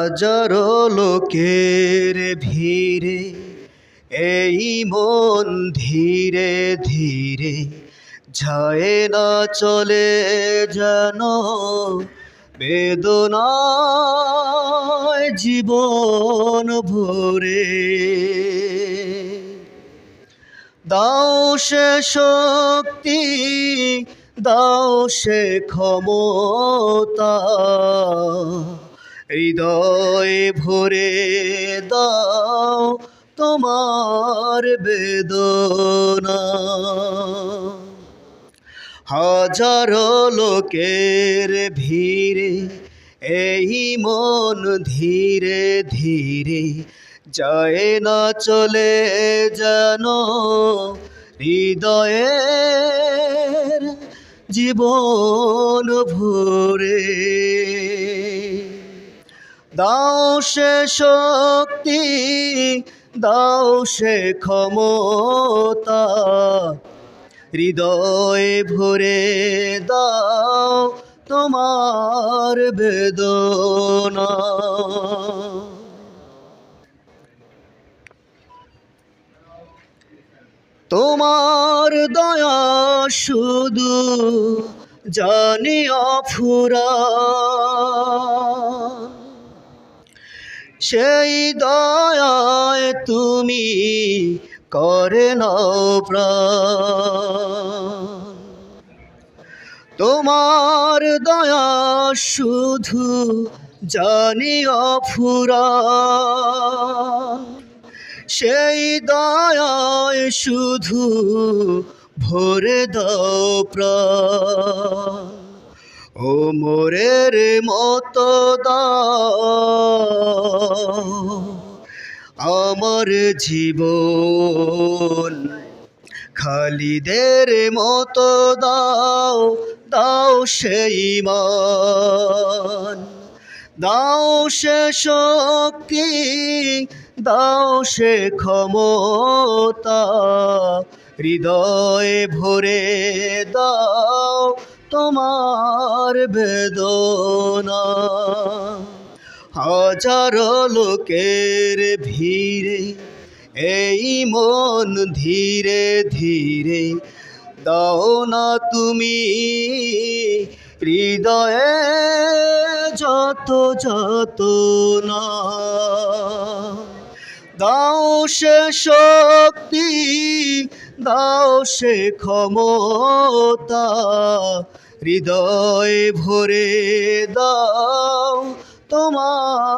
হাজারো লোকের ভিড়ে এই মন ধীরে ধীরে যায় না চলে যেন বেদনায় জীবন ভরে। দাও সে শক্তি, দাও সে ক্ষমতা, হৃদয় ভরে দাও তোমার বেদনা। হাজারো লোকের ভিড়ে এই মন ধীরে ধীরে যায় না চলে যেন হৃদয়ের জীবন ভরে। দাও সে শক্তি, দাও সে ক্ষমতা, হৃদয় ভরে দাও তোমার বেদনা। তোমার দয়া শুধু জানি অফুরান, সেই দয়ায় তুমি করে নাও প্রাণ। তোমার দয়া শুধু জানি অফুরান, সেই দয়ায় শুধু ভরে দাও প্রাণ। ও মোরের মতো দাও আমার জীবন, খালিদের মতো দাও, দাও সেই মান। দাও সে শক্তি, দাও সে ক্ষমতা, হৃদয় ভরে দাও তোমার বেদনা। হাজারো লোকের ভিড়ে এই মন ধীরে ধীরে দাও না তুমি হৃদয়ে যত যত না। দাও সে শক্তি, দাও সে ক্ষমতা, হৃদয় ভরে দাও তোমার